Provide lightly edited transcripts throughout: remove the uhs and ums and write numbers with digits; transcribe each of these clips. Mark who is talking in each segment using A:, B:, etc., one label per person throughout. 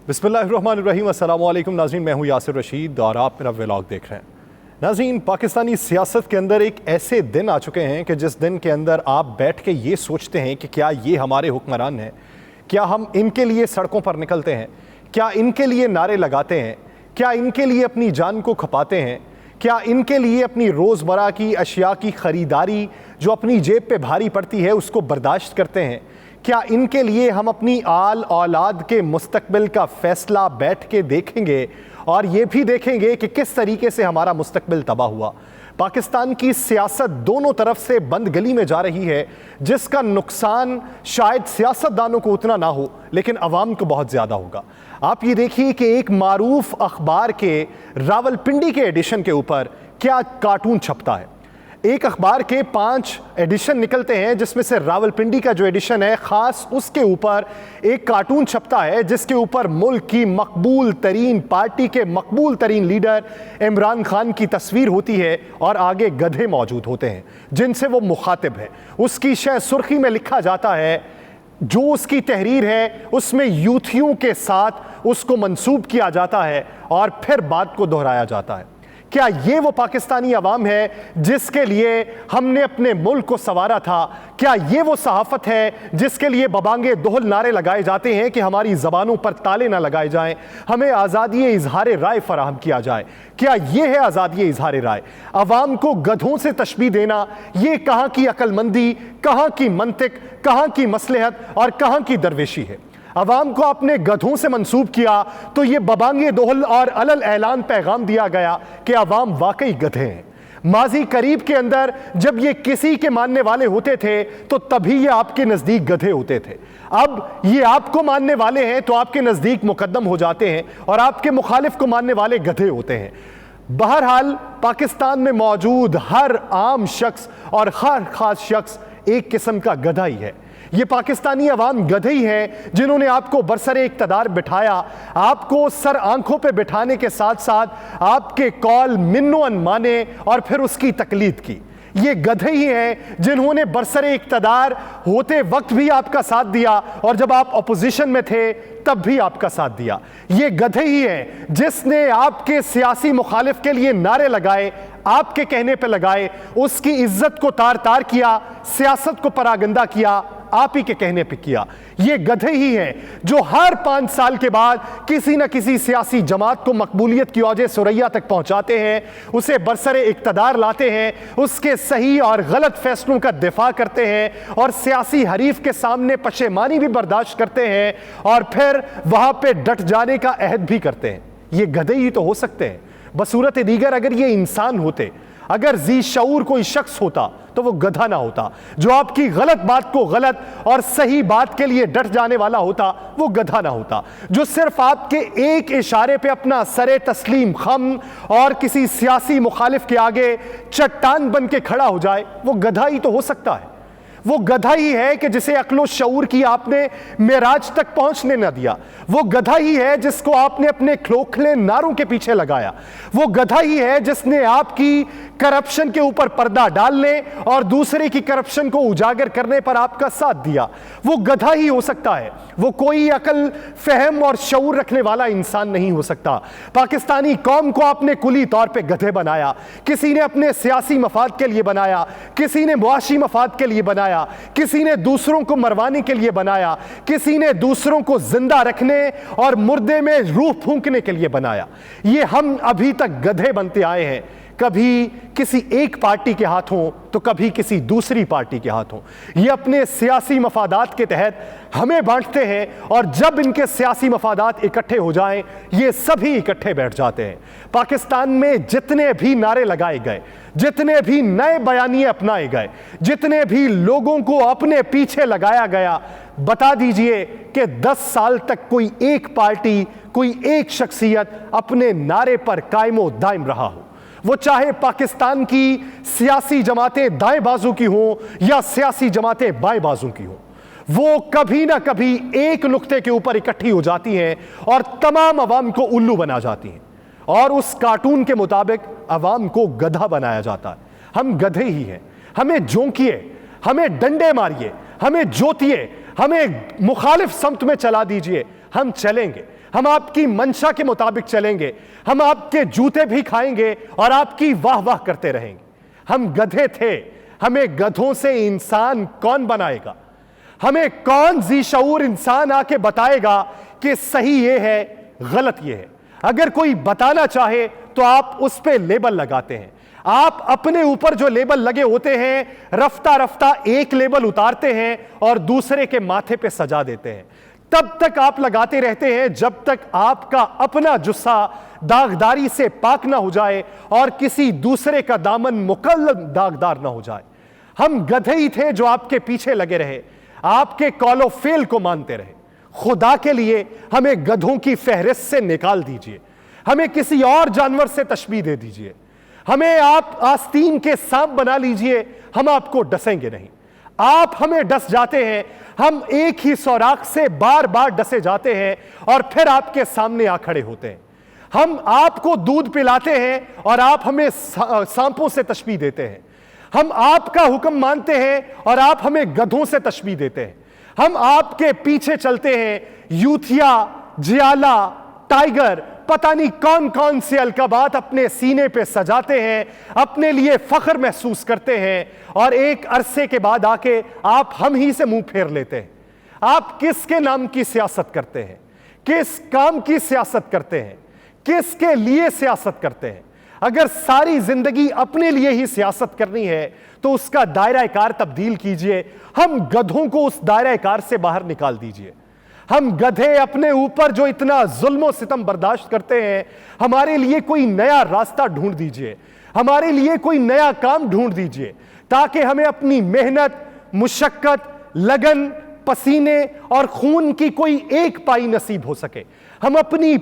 A: बिस्मिल्लाहिर्रहमानिर्रहीम। अस्सलाम वालेकुम नाज़रीन, मैं हूँ यासिर रशीद और आप मेरा व्लॉग देख रहे हैं। नाज़रीन, पाकिस्तानी सियासत के अंदर एक ऐसे दिन आ चुके हैं कि जिस दिन के अंदर आप बैठ के ये सोचते हैं कि क्या ये हमारे हुक्मरान हैं, क्या हम इनके लिए सड़कों पर निकलते हैं, क्या इनके लिए नारे लगाते हैं, क्या इनके लिए अपनी जान को खपाते हैं, क्या इनके लिए अपनी रोज़मर्रा की अशिया की ख़रीदारी जो अपनी जेब पे भारी पड़ती है उसको बर्दाश्त करते हैं, क्या इनके लिए हम अपनी आल औलाद के मुस्तकबिल का फ़ैसला बैठ के देखेंगे और ये भी देखेंगे कि किस तरीके से हमारा मुस्तकबिल तबाह हुआ। पाकिस्तान की सियासत दोनों तरफ से बंद गली में जा रही है, जिसका नुकसान शायद सियासतदानों को उतना ना हो लेकिन अवाम को बहुत ज़्यादा होगा। आप ये देखिए कि एक मारूफ अखबार के रावलपिंडी के एडिशन के ऊपर क्या कार्टून छपता है। एक अखबार के 5 एडिशन निकलते हैं, जिसमें से रावलपिंडी का जो एडिशन है ख़ास उसके ऊपर एक कार्टून छपता है जिसके ऊपर मुल्क की मकबूल तरीन पार्टी के मकबूल तरीन लीडर इमरान खान की तस्वीर होती है और आगे गधे मौजूद होते हैं जिनसे वो मुखातिब है। उसकी शय सुर्खी में लिखा जाता है, जो उसकी तहरीर है उसमें यूथियों के साथ उसको मंसूब किया जाता है और फिर बात को दोहराया जाता है। क्या ये वो पाकिस्तानी अवाम है जिसके लिए हमने अपने मुल्क को संवारा था? क्या ये वो सहाफ़त है जिसके लिए बबांगे दोहल नारे लगाए जाते हैं कि हमारी ज़बानों पर ताले ना लगाए जाएं, हमें आज़ादी इजहार राय फराहम किया जाए? क्या ये है आज़ादी इजहार राय? अवाम को गधों से तशबीह देना, ये कहाँ की अक्लमंदी, कहाँ की मंतिक, कहाँ की मसलहत और कहाँ की दरवेशी है? अवाम को आपने गधों से मंसूब किया तो ये बबांगे दोहल और अलल ऐलान पैगाम दिया गया कि अवाम वाकई गधे हैं। माजी करीब के अंदर जब ये किसी के मानने वाले होते थे तो तभी ये आपके नज़दीक गधे होते थे। अब ये आपको मानने वाले हैं तो आपके नज़दीक मुकद्दम हो जाते हैं और आपके मुखालिफ को मानने वाले गधे होते हैं। बहरहाल पाकिस्तान में मौजूद हर आम शख्स और हर खास शख्स एक किस्म का गधा ही है। ये पाकिस्तानी अवाम गधे ही हैं जिन्होंने आपको बरसरे इक़्तिदार बिठाया, आपको सर आंखों पे बिठाने के साथ साथ आपके कॉल मिन्नो माने और फिर उसकी तकलीद की। ये गधे ही हैं जिन्होंने बरसरे इक़्तिदार होते वक्त भी आपका साथ दिया और जब आप अपोजिशन में थे तब भी आपका साथ दिया। ये गधे ही हैं जिसने आपके सियासी मुखालिफ के लिए नारे लगाए, आपके कहने पे लगाए, उसकी इज्जत को तार तार किया, सियासत को परागंदा किया, आप ही के कहने पे किया। ये गधे ही हैं जो हर 5 साल के बाद किसी न किसी सियासी जमात को मकबूलियत की औजे सुरैया तक पहुंचाते हैं, उसे बरसरे इक़्तिदार लाते हैं, उसके सही और गलत फैसलों का दिफा करते हैं और सियासी हरीफ के सामने पशेमानी भी बर्दाश्त करते हैं और फिर वहां पे डट जाने का अहद भी करते हैं। ये गधे ही तो हो सकते हैं। बसूरत दीगर अगर ये इंसान होते, अगर जी शऊर कोई शख्स होता तो वो गधा ना होता। जो आपकी गलत बात को गलत और सही बात के लिए डट जाने वाला होता वो गधा ना होता। जो सिर्फ आपके एक इशारे पे अपना सरे तस्लीम खम और किसी सियासी मुखालिफ के आगे चट्टान बन के खड़ा हो जाए वो गधा ही तो हो सकता है। वो गधा ही है कि जिसे अक्लो शऊर की आपने मेराज तक पहुंचने न दिया। वो गधा ही है जिसको आपने अपने खोखले नारों के पीछे लगाया। वो गधा ही है जिसने आपकी करप्शन के ऊपर पर्दा डालने और दूसरे की करप्शन को उजागर करने पर आपका साथ दिया। वो गधा ही हो सकता है, वो कोई अकल फहम और शऊर रखने वाला इंसान नहीं हो सकता। पाकिस्तानी कौम को आपने कुली तौर पे गधे बनाया। किसी ने अपने सियासी मफाद के लिए बनाया, किसी ने मुआशी मफाद के लिए बनाया, किसी ने दूसरों को मरवाने के लिए बनाया, किसी ने दूसरों को जिंदा रखने और मुर्दे में रूह फूंकने के लिए बनाया। ये हम अभी तक गधे बनते आए हैं, कभी किसी एक पार्टी के हाथों तो कभी किसी दूसरी पार्टी के हाथों। ये अपने सियासी मफादात के तहत हमें बांटते हैं और जब इनके सियासी मफादात इकट्ठे हो जाएं ये सभी इकट्ठे बैठ जाते हैं। पाकिस्तान में जितने भी नारे लगाए गए, जितने भी नए बयानिए अपनाए गए, जितने भी लोगों को अपने पीछे लगाया गया, बता दीजिए कि 10 साल तक कोई एक पार्टी, कोई एक शख्सियत अपने नारे पर कायमो दायम रहा हो। वो चाहे पाकिस्तान की सियासी जमातें दाएं बाजू की हों या सियासी जमातें बाएं बाजू की हों, वो कभी ना कभी एक नुक्ते के ऊपर इकट्ठी हो जाती हैं और तमाम अवाम को उल्लू बना जाती हैं और उस कार्टून के मुताबिक अवाम को गधा बनाया जाता है। हम गधे ही हैं, हमें जोंकिए, हमें डंडे मारिए, हमें जोतिए, हमें मुखालिफ समत में चला दीजिए, हम चलेंगे। ہم آپ کی منشا کے مطابق چلیں گے, ہم آپ کے جوتے بھی کھائیں گے اور آپ کی واہ واہ کرتے رہیں گے. ہم گدھے تھے, ہمیں گدھوں سے انسان کون بنائے گا؟ ہمیں کون ذی شعور انسان آ کے بتائے گا کہ صحیح یہ ہے, غلط یہ ہے؟ اگر کوئی بتانا چاہے تو آپ اس پہ لیبل لگاتے ہیں. آپ اپنے اوپر جو لیبل لگے ہوتے ہیں رفتہ رفتہ ایک لیبل اتارتے ہیں اور دوسرے کے ماتھے پہ سجا دیتے ہیں. تب تک آپ لگاتے رہتے ہیں جب تک آپ کا اپنا جسہ داغداری سے پاک نہ ہو جائے اور کسی دوسرے کا دامن مکمل داغدار نہ ہو جائے. ہم گدھے ہی تھے جو آپ کے پیچھے لگے رہے, آپ کے کال و فیل کو مانتے رہے. خدا کے لیے ہمیں گدھوں کی فہرست سے نکال دیجئے, ہمیں کسی اور جانور سے تشبیہ دے دیجئے, ہمیں آپ آستین کے سانپ بنا لیجئے, ہم آپ کو ڈسیں گے نہیں. آپ ہمیں ڈس جاتے ہیں, ہم ایک ہی سوراخ سے بار بار ڈسے جاتے ہیں اور پھر آپ کے سامنے آ کھڑے ہوتے ہیں. ہم آپ کو دودھ پلاتے ہیں اور آپ ہمیں سانپوں سے تشبیہ دیتے ہیں. ہم آپ کا حکم مانتے ہیں اور آپ ہمیں گدھوں سے تشبیہ دیتے ہیں. ہم آپ کے پیچھے چلتے ہیں, یوتھیا, جیالا, ٹائیگر, پتہ نہیں کون کون سے القابات اپنے سینے پہ سجاتے ہیں, اپنے لیے فخر محسوس کرتے ہیں, اور ایک عرصے کے بعد آ کے آپ ہم ہی سے منہ پھیر لیتے ہیں. آپ کس کے نام کی سیاست کرتے ہیں؟ کس کام کی سیاست کرتے ہیں؟ کس کے لیے سیاست کرتے ہیں؟ اگر ساری زندگی اپنے لیے ہی سیاست کرنی ہے تو اس کا دائرہ کار تبدیل کیجئے. ہم گدھوں کو اس دائرہ کار سے باہر نکال دیجئے. ہم گدھے اپنے اوپر جو اتنا ظلم و ستم برداشت کرتے ہیں, ہمارے لیے کوئی نیا راستہ ڈھونڈ دیجئے, ہمارے لیے کوئی نیا کام ڈھونڈ دیجئے تاکہ ہمیں اپنی محنت, مشقت, لگن, پسینے اور خون کی کوئی ایک پائی نصیب ہو سکے. ہم اپنی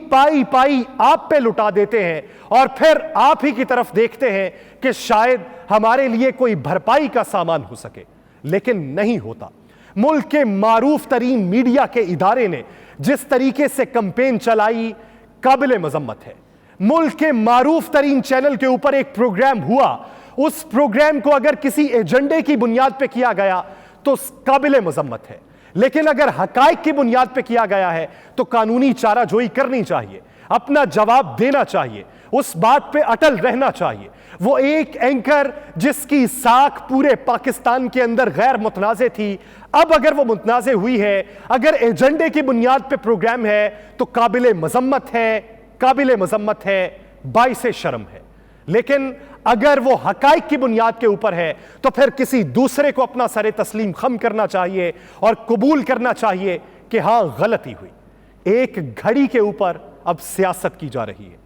A: پائی آپ پہ لٹا دیتے ہیں اور پھر آپ ہی کی طرف دیکھتے ہیں کہ شاید ہمارے لیے کوئی بھرپائی کا سامان ہو سکے, لیکن نہیں ہوتا. ملک کے معروف ترین میڈیا کے ادارے نے جس طریقے سے کمپین چلائی قابل مذمت ہے. ملک کے معروف ترین چینل کے اوپر ایک پروگرام ہوا, اس پروگرام کو اگر کسی ایجنڈے کی بنیاد پہ کیا گیا تو قابل مذمت ہے, لیکن اگر حقائق کی بنیاد پہ کیا گیا ہے تو قانونی چارہ جوئی کرنی چاہیے, اپنا جواب دینا چاہیے, اس بات پہ اٹل رہنا چاہیے. وہ ایک اینکر جس کی ساکھ پورے پاکستان کے اندر غیر متنازع تھی, اب اگر وہ متنازع ہوئی ہے, اگر ایجنڈے کی بنیاد پہ پروگرام ہے تو قابل مذمت ہے, قابل مذمت ہے, باعث شرم ہے. لیکن اگر وہ حقائق کی بنیاد کے اوپر ہے تو پھر کسی دوسرے کو اپنا سر تسلیم خم کرنا چاہیے اور قبول کرنا چاہیے کہ ہاں غلطی ہوئی. ایک گھڑی کے اوپر اب سیاست کی جا رہی ہے.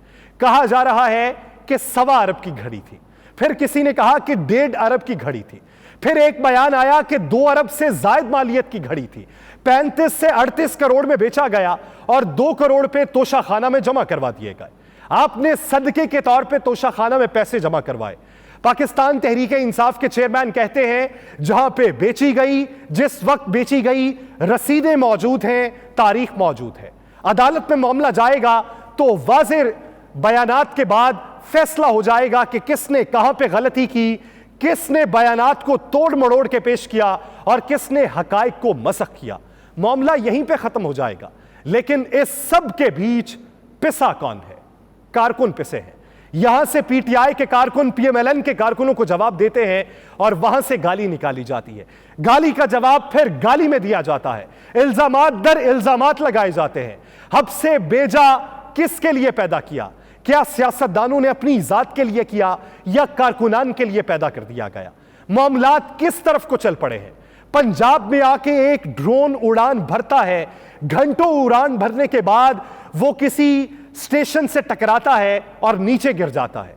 A: کہا جا رہا ہے کہ 1.25 ارب کی گھڑی تھی, پھر کسی نے کہا کہ 1.5 ارب کی گھڑی تھی, پھر ایک بیان آیا کہ 2 ارب سے زائد مالیت کی گھڑی تھی, 35 سے 38 کروڑ میں بیچا گیا اور 2 کروڑ پہ توشہ خانہ میں جمع کروا دیے گئے. آپ نے صدقے کے طور پہ توشہ خانہ میں پیسے جمع کروائے. پاکستان تحریک انصاف کے چیئرمین کہتے ہیں جہاں پہ بیچی گئی, جس وقت بیچی گئی, رسیدیں موجود ہیں, تاریخ موجود ہے. عدالت میں معاملہ جائے گا تو واضح بیانات کے بعد فیصلہ ہو جائے گا کہ کس نے کہاں پہ غلطی کی, کس نے بیانات کو توڑ مڑوڑ کے پیش کیا اور کس نے حقائق کو مسخ کیا. معاملہ یہیں پہ ختم ہو جائے گا. لیکن اس سب کے بیچ پسا کون ہے؟ کارکن پسے ہیں. یہاں سے پی ٹی آئی کے کارکن پی ایم ایل این کے کارکنوں کو جواب دیتے ہیں اور وہاں سے گالی نکالی جاتی ہے. گالی کا جواب پھر گالی میں دیا جاتا ہے, الزامات در الزامات لگائے جاتے ہیں. حبس بیجا کس کے لیے پیدا کیا؟ کیا سیاستدانوں نے اپنی ذات کے لیے کیا یا کارکنان کے لیے پیدا کر دیا گیا؟ معاملات کس طرف کو چل پڑے ہیں؟ پنجاب میں آ کے ایک ڈرون اڑان بھرتا ہے, گھنٹوں اڑان بھرنے کے بعد وہ کسی اسٹیشن سے ٹکراتا ہے اور نیچے گر جاتا ہے.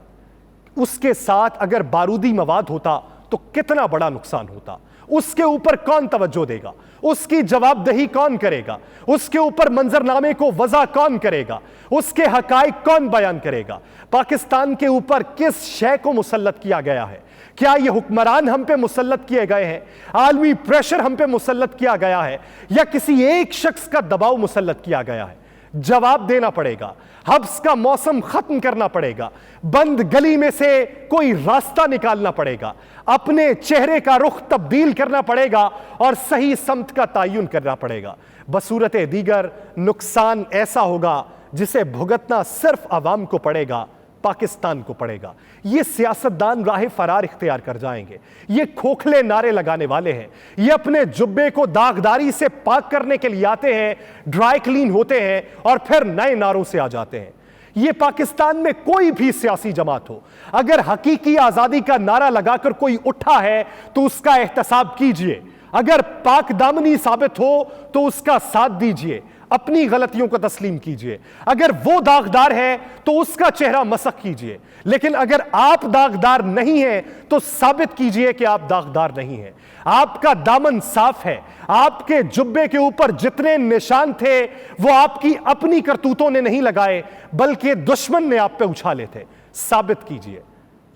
A: اس کے ساتھ اگر بارودی مواد ہوتا تو کتنا بڑا نقصان ہوتا. اس کے اوپر کون توجہ دے گا؟ اس کی جواب دہی کون کرے گا؟ اس کے اوپر منظرنامے کو وضع کون کرے گا؟ اس کے حقائق کون بیان کرے گا؟ پاکستان کے اوپر کس شے کو مسلط کیا گیا ہے؟ کیا یہ حکمران ہم پہ مسلط کیے گئے ہیں؟ عالمی پریشر ہم پہ مسلط کیا گیا ہے یا کسی ایک شخص کا دباؤ مسلط کیا گیا ہے؟ جواب دینا پڑے گا. حبس کا موسم ختم کرنا پڑے گا. بند گلی میں سے کوئی راستہ نکالنا پڑے گا. اپنے چہرے کا رخ تبدیل کرنا پڑے گا اور صحیح سمت کا تعین کرنا پڑے گا. बसूरत दीगर नुकसान ऐसा होगा जिसे भुगतना सिर्फ अवाम को पड़ेगा, पाकिस्तान को पड़ेगा। ये सियासतदान राह फरार इख्तियार कर जाएंगे, ये खोखले नारे लगाने वाले हैं, ये अपने जुब्बे को दागदारी से पाक करने के लिए आते हैं, ड्राई क्लीन होते हैं और फिर नए नारों से आ जाते हैं। ये पाकिस्तान में कोई भी सियासी जमात हो, अगर हकीकी आजादी का नारा लगाकर कोई उठा है तो उसका एहतसाब कीजिए, अगर पाक दामनी साबित हो तो उसका साथ दीजिए, अपनी गलतियों को तस्लीम कीजिए। अगर वो दागदार है तो उसका चेहरा मसख कीजिए, लेकिन अगर आप दागदार नहीं हैं तो साबित कीजिए कि आप दागदार नहीं हैं। आपका दामन साफ है, आपके जुब्बे के ऊपर जितने निशान थे वो आपकी अपनी करतूतों ने नहीं लगाए बल्कि दुश्मन ने आप पे उछाले थे। साबित कीजिए।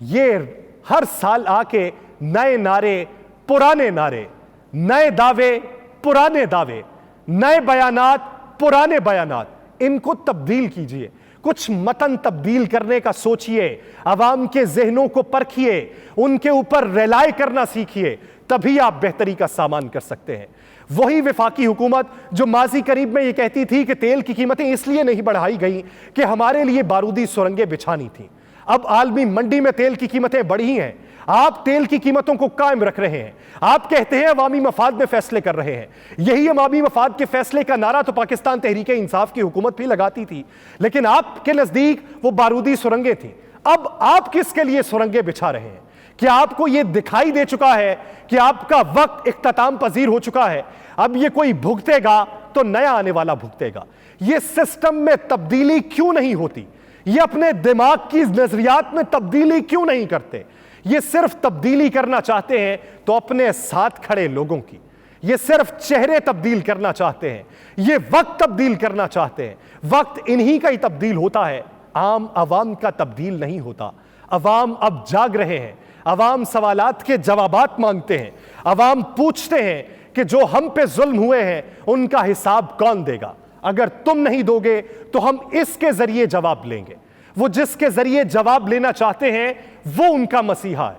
A: ये हर साल आके नए नारे, पुराने नारे, नए दावे, पुराने दावे, नए बयानात, पुराने बयानात, इनको तब्दील कीजिए। कुछ मतन तब्दील करने का सोचिए, अवाम के जहनों को परखिए, उनके ऊपर रिलाय करना सीखिए, तभी आप बेहतरी का सामान कर सकते हैं। वही वफाकी हुकूमत जो माजी करीब में ये कहती थी कि तेल की कीमतें इसलिए नहीं बढ़ाई गई कि हमारे लिए बारूदी सुरंगें बिछानी थी, अब आलमी मंडी में तेल की कीमतें बढ़ी हैं, आप तेल की कीमतों को कायम रख रहे हैं। आप कहते हैं अवामी मफाद में फैसले कर रहे हैं, यही अवामी मफाद के फैसले का नारा तो पाकिस्तान तहरीक इंसाफ की हुकूमत भी लगाती थी, लेकिन आपके नजदीक वो बारूदी सुरंगें थी। अब आप किसके लिए सुरंगें बिछा रहे हैं? क्या आपको यह दिखाई दे चुका है कि आपका वक्त इख्तिताम पजीर हो चुका है? अब ये कोई भुगतेगा तो नया आने वाला भुगतेगा। ये सिस्टम में तब्दीली क्यों नहीं होती? ये अपने दिमाग की नजरियात में तब्दीली क्यों नहीं करते? ये सिर्फ तब्दीली करना चाहते हैं तो अपने साथ खड़े लोगों की, ये सिर्फ चेहरे तब्दील करना चाहते हैं, ये वक्त तब्दील करना चाहते हैं। वक्त इन्हीं का ही तब्दील होता है, आम अवाम का तब्दील नहीं होता। अवाम अब जाग रहे हैं, अवाम सवालात के जवाबात मांगते हैं, अवाम पूछते हैं कि जो हम पे जुल्म हुए हैं उनका हिसाब कौन देगा? अगर तुम नहीं दोगे तो हम इसके जरिए जवाब लेंगे। वो जिसके जरिए जवाब लेना चाहते हैं वो उनका मसीहा है।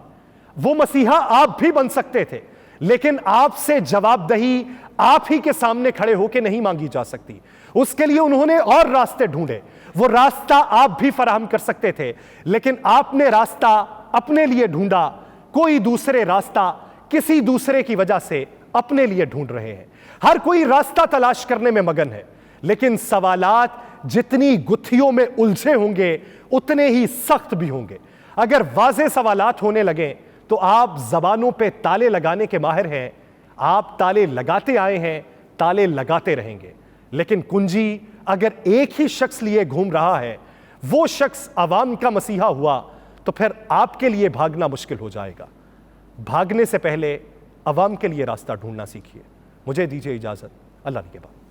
A: वो मसीहा आप भी बन सकते थे, लेकिन आपसे जवाबदही आप ही के सामने खड़े होकर नहीं मांगी जा सकती। उसके लिए उन्होंने और रास्ते ढूंढे। वो रास्ता आप भी फराहम कर सकते थे, लेकिन आपने रास्ता अपने लिए ढूंढा। कोई दूसरे रास्ता किसी दूसरे की वजह से अपने लिए ढूंढ रहे हैं। हर कोई रास्ता तलाश करने में मगन है, लेकिन सवालात जितनी गुत्थियों में उलझे होंगे उतने ही सख्त भी होंगे। अगर वाज़ेह सवालात होने लगे तो आप जबानों पे ताले लगाने के माहिर हैं। आप ताले लगाते आए हैं, ताले लगाते रहेंगे, लेकिन कुंजी अगर एक ही शख्स लिए घूम रहा है, वो शख्स अवाम का मसीहा हुआ, तो फिर आपके लिए भागना मुश्किल हो जाएगा। भागने से पहले अवाम के लिए रास्ता ढूंढना सीखिए। मुझे दीजिए इजाजत। अल्लाह के बाद।